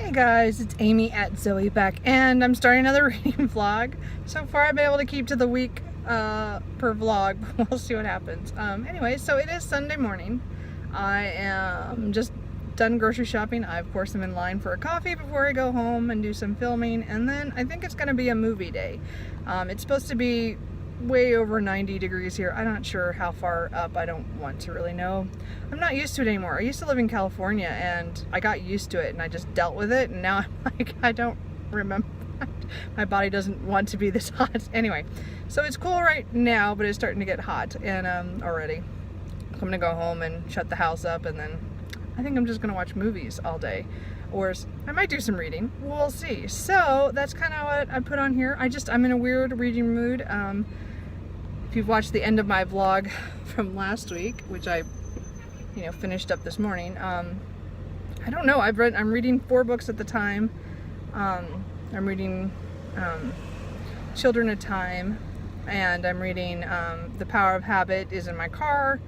Hey guys, it's Amy at Zoe back, and I'm starting another reading vlog. So far I've been able to keep to the week per vlog, but we'll see what happens. Anyway, so it is Sunday morning. I am just done grocery shopping. I, of course, am in line for a coffee before I go home and do some filming, and then I think it's going to be a movie day. It's supposed to be way over 90 degrees here. I'm not sure how far up. I don't want to really know. I'm not used to it anymore. I used to live in California and I got used to it and I just dealt with it, and now I'm like, I don't remember. My body doesn't want to be this hot. Anyway, so it's cool right now, but it's starting to get hot and already. So I'm gonna go home and shut the house up, and then I think I'm just gonna watch movies all day. Or I might do some reading. We'll see. So that's kind of what I put on here. I'm in a weird reading mood. If you've watched the end of my vlog from last week, which I, finished up this morning, I don't know. I'm reading 4 books at the time. I'm reading Children of Time, and I'm reading The Power of Habit is in my car.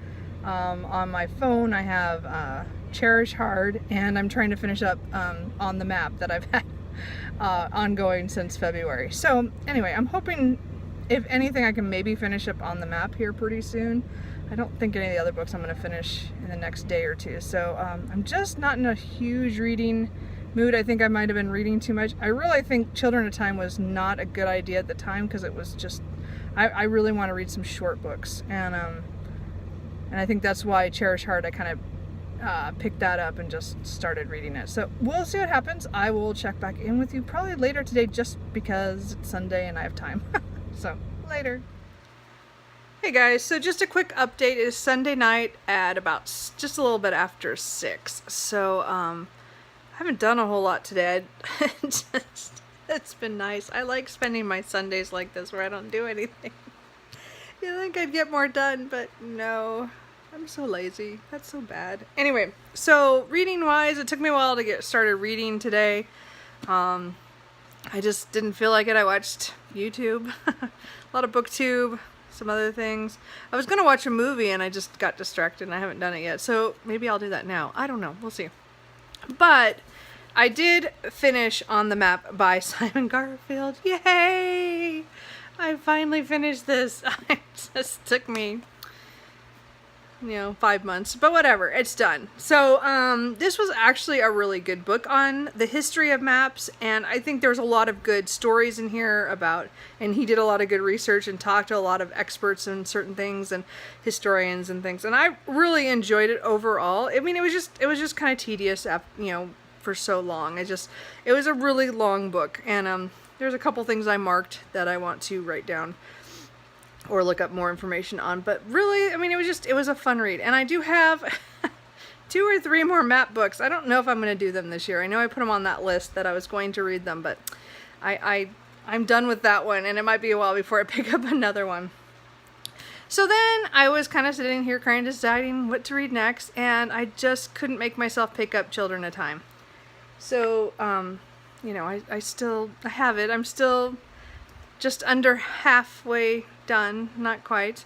On my phone, I have Cherish Hard, and I'm trying to finish up On the Map that I've had ongoing since February. So anyway, I'm hoping, if anything, I can maybe finish up On the Map here pretty soon. I don't think any of the other books I'm going to finish in the next day or two. So I'm just not in a huge reading mood. I think I might have been reading too much. I really think Children of Time was not a good idea at the time, because it was just, I really want to read some short books. And I think that's why Cherish Hard, I kind of picked that up and just started reading it. So we'll see what happens. I will check back in with you probably later today, just because it's Sunday and I have time. So later. Hey guys, so just a quick update. It is Sunday night at about just a little bit after 6. So I haven't done a whole lot today. It's been nice. I like spending my Sundays like this, where I don't do anything. You think I'd get more done, but no. I'm so lazy. That's so bad. Anyway, so reading wise, it took me a while to get started reading today. I just didn't feel like it. I watched YouTube, a lot of BookTube, some other things. I was going to watch a movie and I just got distracted and I haven't done it yet. So maybe I'll do that now. I don't know. We'll see. But I did finish On the Map by Simon Garfield. Yay! I finally finished this. It just took me 5 months, but whatever, it's done. So this was actually a really good book on the history of maps, and I think there's a lot of good stories in here about, and he did a lot of good research and talked to a lot of experts in certain things and historians and things, and I really enjoyed it overall. I mean, it was just kind of tedious, for so long. It was a really long book, and there's a couple things I marked that I want to write down or look up more information on. But really, I mean, it was a fun read. And I do have 2 or 3 more map books. I don't know if I'm going to do them this year. I know I put them on that list that I was going to read them, but I'm done with that one, and it might be a while before I pick up another one. So then I was kind of sitting here kind of deciding what to read next, and I just couldn't make myself pick up Children of Time. So, I have it. I'm still just under halfway done, not quite.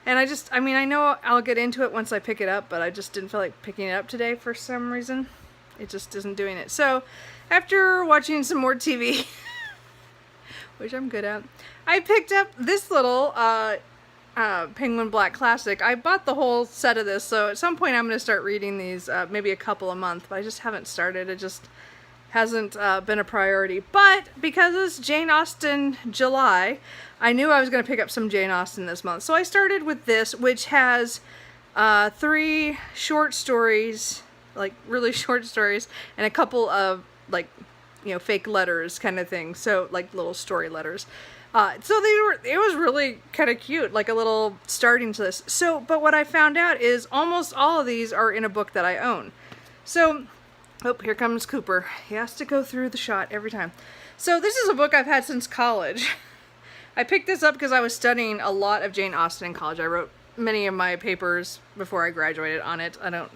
And I know I'll get into it once I pick it up, but I just didn't feel like picking it up today for some reason. It just isn't doing it. So after watching some more TV, which I'm good at, I picked up this little Penguin Black Classic. I bought the whole set of this, so at some point I'm going to start reading these, maybe a couple a month, but I just haven't started. It just hasn't been a priority. But because it's Jane Austen July, I knew I was going to pick up some Jane Austen this month. So I started with this, which has 3 short stories, like really short stories, and a couple of fake letters kind of thing. So like little story letters. So it was really kind of cute, like a little starting to this. So, but what I found out is almost all of these are in a book that I own. So, oh, here comes Cooper. He has to go through the shot every time. So this is a book I've had since college. I picked this up because I was studying a lot of Jane Austen in college. I wrote many of my papers before I graduated on it. Anyway.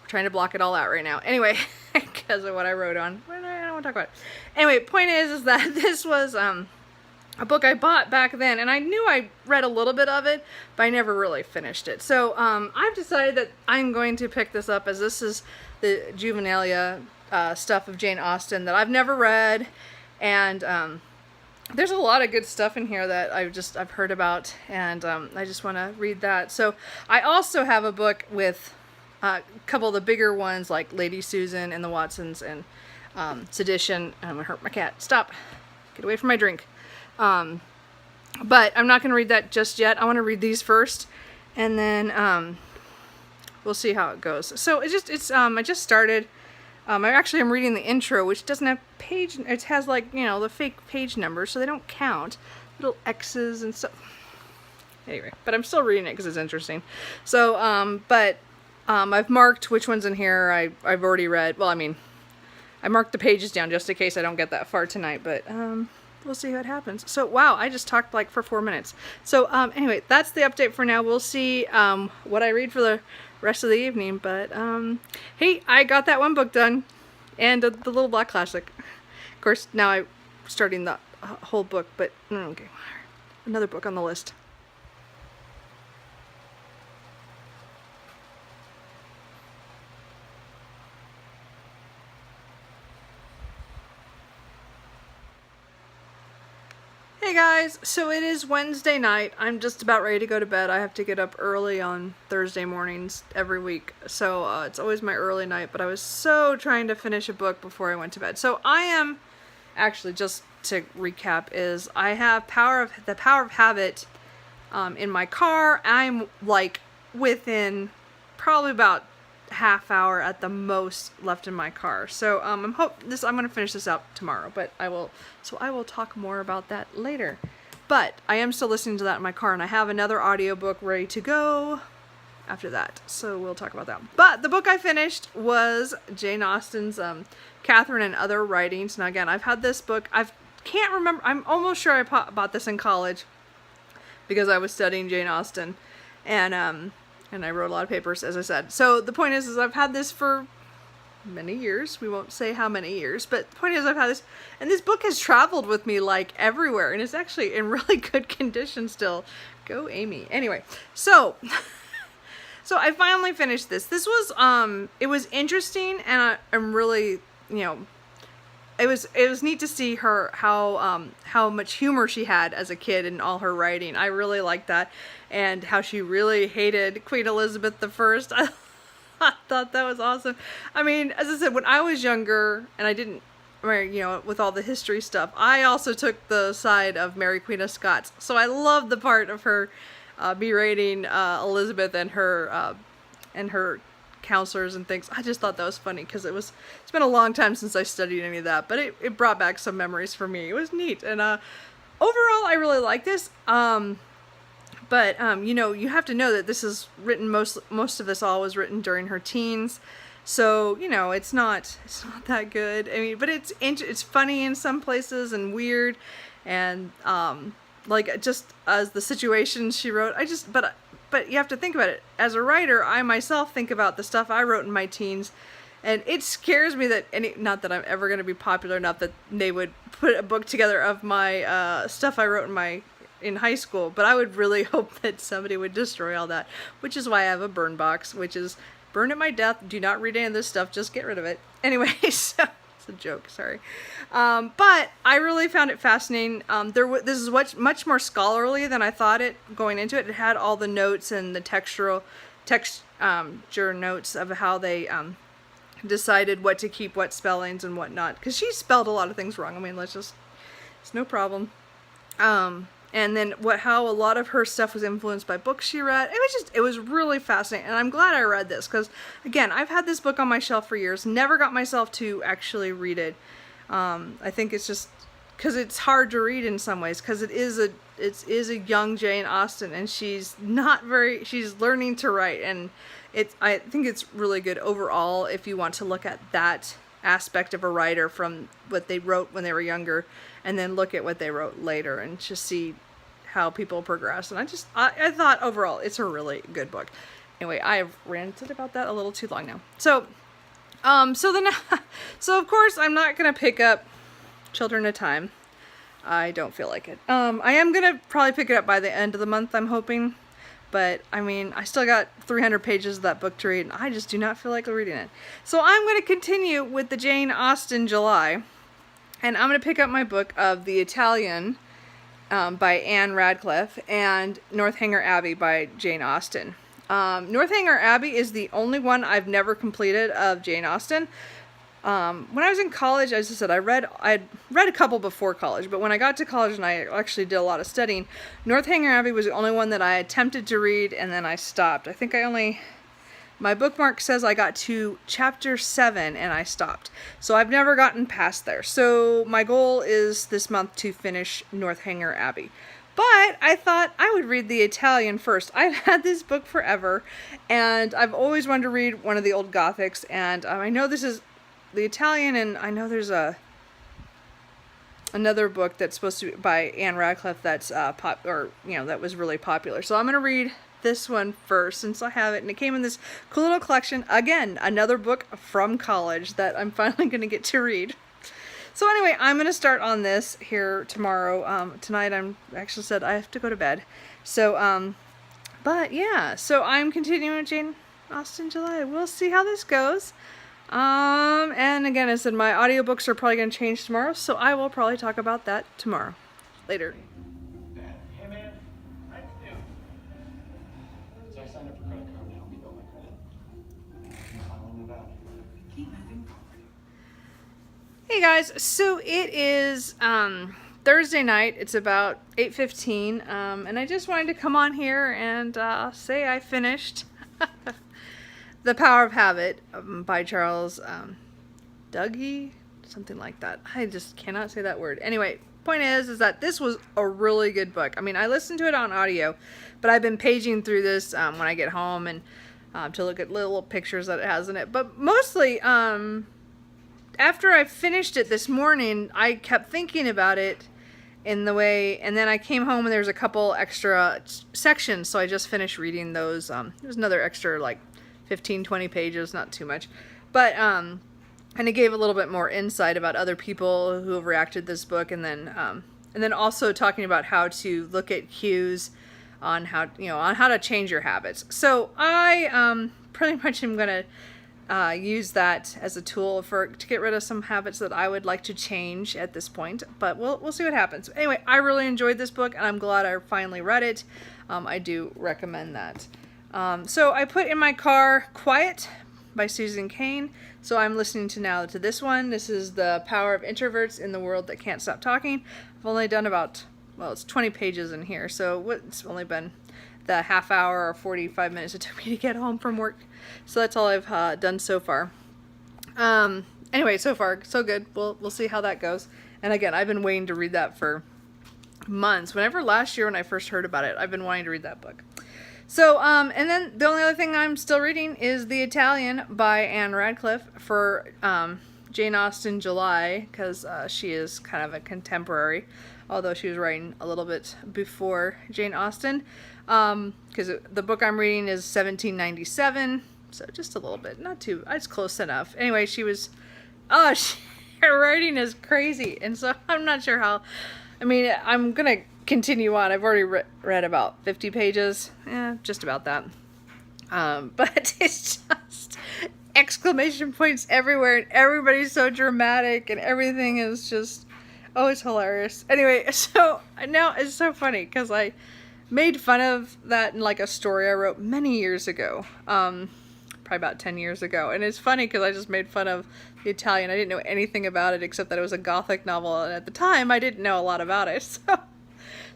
We're trying to block it all out right now. Anyway, because of what I wrote on. I don't want to talk about it. Anyway, point is that this was a book I bought back then, and I knew I read a little bit of it, but I never really finished it. So I've decided that I'm going to pick this up, as this is the juvenilia stuff of Jane Austen that I've never read, and there's a lot of good stuff in here that I've heard about, and I just want to read that. So I also have a book with a couple of the bigger ones like Lady Susan and the Watsons and Sedition. I'm gonna hurt my cat. Stop. Get away from my drink. But I'm not gonna read that just yet. I want to read these first, and then we'll see how it goes. So I just started. I'm reading the intro, which doesn't have page. It has like, you know, the fake page numbers, so they don't count. Little X's and stuff. Anyway, but I'm still reading it because it's interesting. So, I've marked which ones in here I've already read. Well, I mean, I marked the pages down just in case I don't get that far tonight, but we'll see what happens. So, wow, I just talked like for 4 minutes. So, anyway, that's the update for now. We'll see what I read for the rest of the evening, but hey, I got that one book done, and the Little Black Classic. Of course, now I'm starting the whole book, but okay, another book on the list. Hey guys, so it is Wednesday night. I'm just about ready to go to bed. I have to get up early on Thursday mornings every week, so it's always my early night, but I was so trying to finish a book before I went to bed. So I am, actually, just to recap, is I have the Power of Habit in my car. I'm like within probably about half hour at the most left in my car. So I'm going to finish this up tomorrow, but I will talk more about that later. But I am still listening to that in my car, and I have another audiobook ready to go after that. So we'll talk about that. But the book I finished was Jane Austen's Catherine and Other Writings. Now again, I've had this book. I can't remember. I'm almost sure I bought this in college because I was studying Jane Austen, and I wrote a lot of papers, as I said. So the point is I've had this for many years. We won't say how many years, but the point is I've had this, and this book has traveled with me like everywhere, and it's actually in really good condition still. Go Amy. Anyway, so I finally finished this. This was it was interesting, and I'm really, you know, it was neat to see her how much humor she had as a kid in all her writing. I really liked that, and how she really hated Queen Elizabeth I. I thought that was awesome. I mean, as I said, when I was younger, and I didn't, you know, with all the history stuff, I also took the side of Mary Queen of Scots. So I loved the part of her berating Elizabeth and her counselors and things. I just thought that was funny because it's been a long time since I studied any of that, but it brought back some memories for me. It was neat, and overall I really like this. But you know, you have to know that this is written, most of this all was written during her teens, so you know it's not that good. I mean, but it's funny in some places and weird, and like just as the situations she wrote, but you have to think about it. As a writer, I myself think about the stuff I wrote in my teens, and it scares me that not that I'm ever going to be popular enough that they would put a book together of my stuff I wrote in high school, but I would really hope that somebody would destroy all that, which is why I have a burn box, which is burn at my death. Do not read any of this stuff, just get rid of it. Anyway, so it's a joke, sorry. But I really found it fascinating. This is much more scholarly than I thought it going into it. It had all the notes and the texture notes of how they decided what to keep, what spellings and whatnot, because she spelled a lot of things wrong. I mean, it's no problem. And then how a lot of her stuff was influenced by books she read. It was really fascinating, and I'm glad I read this, because again, I've had this book on my shelf for years, never got myself to actually read it. I think it's just because it's hard to read in some ways, because it is a young Jane Austen, and she's learning to write, and I think it's really good overall if you want to look at that aspect of a writer from what they wrote when they were younger, and then look at what they wrote later and just see how people progress. And I thought overall it's a really good book. Anyway, I have ranted about that a little too long now. So of course I'm not gonna pick up Children of Time. I don't feel like it. I am gonna probably pick it up by the end of the month, I'm hoping, but I mean, I still got 300 pages of that book to read, and I just do not feel like reading it. So I'm going to continue with the Jane Austen July, and I'm going to pick up my book of The Italian by Anne Radcliffe and Northanger Abbey by Jane Austen. Northanger Abbey is the only one I've never completed of Jane Austen. When I was in college, as I said, I'd read a couple before college, but when I got to college and I actually did a lot of studying, Northanger Abbey was the only one that I attempted to read, and then I stopped. I think my bookmark says I got to chapter 7 and I stopped. So I've never gotten past there. So my goal is this month to finish Northanger Abbey. But I thought I would read The Italian first. I've had this book forever, and I've always wanted to read one of the old Gothics, and I know this is The Italian, and I know there's another book that's supposed to be by Anne Radcliffe that's that was really popular. So I'm gonna read this one first since I have it, and it came in this cool little collection. Again, another book from college that I'm finally gonna get to read. So anyway, I'm gonna start on this here tomorrow. Tonight I'm actually said I have to go to bed. So but yeah, so I'm continuing with Jane Austen July. We'll see how this goes. And again, I said my audiobooks are probably going to change tomorrow, so I will probably talk about that tomorrow. Later. Hey man, I do. So I signed up for credit card now. We built my credit. Finally moved out. Keep moving forward. Hey guys, so it is Thursday night. It's about 8:15, and I just wanted to come on here and say I finished The Power of Habit by Charles Duhigg, something like that. I just cannot say that word. Anyway, point is that this was a really good book. I mean, I listened to it on audio, but I've been paging through this when I get home and to look at little pictures that it has in it. But mostly, after I finished it this morning, I kept thinking about it in the way, and then I came home and there's a couple extra sections, so I just finished reading those. There's another extra like 15-20 pages, not too much, but and it gave a little bit more insight about other people who have reacted to this book, and then also talking about how to look at cues on how to change your habits. So I pretty much am gonna use that as a tool to get rid of some habits that I would like to change at this point, but we'll see what happens. Anyway, I really enjoyed this book and I'm glad I finally read it. I do recommend that. So I put in my car Quiet by Susan Cain. So I'm listening to this one. This is The Power of Introverts in the World That Can't Stop Talking. I've only done about, well, it's 20 pages in here. So it's only been the half hour or 45 minutes it took me to get home from work. So that's all I've done so far. Anyway, so far, so good. We'll see how that goes. And again, I've been waiting to read that for months. Whenever last year when I first heard about it, I've been wanting to read that book. So, and then the only other thing I'm still reading is The Italian by Anne Radcliffe for Jane Austen July, because she is kind of a contemporary, although she was writing a little bit before Jane Austen, because the book I'm reading is 1797, so just a little bit, not too, it's close enough. Anyway, her writing is crazy, and so I'm not sure how, I mean, I'm gonna continue on. I've already read about 50 pages, just about that, but it's just exclamation points everywhere, and everybody's so dramatic, and everything is just, oh, it's hilarious. Anyway, so now it's so funny because I made fun of that in like a story I wrote many years ago, probably about 10 years ago, and it's funny because I just made fun of The Italian. I didn't know anything about it except that it was a Gothic novel, and at the time I didn't know a lot about it, so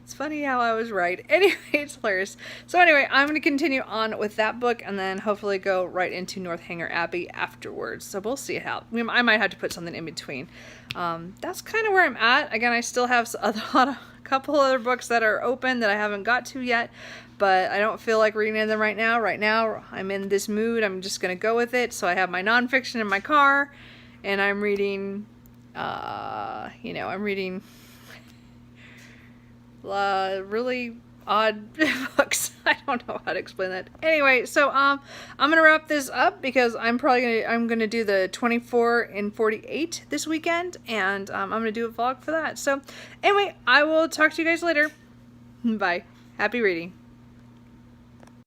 it's funny how I was right. Anyway, it's hilarious. So anyway, I'm going to continue on with that book and then hopefully go right into Northanger Abbey afterwards. So we'll see how. I might have to put something in between. That's kind of where I'm at. Again, I still have a couple other books that are open that I haven't got to yet, but I don't feel like reading them right now. Right now, I'm in this mood. I'm just going to go with it. So I have my nonfiction in my car, and I'm reading, I'm reading really odd books. I don't know how to explain that. Anyway, so I'm gonna wrap this up because I'm gonna do the 24 and 48 this weekend, and I'm gonna do a vlog for that. So anyway, I will talk to you guys later. Bye. Happy reading.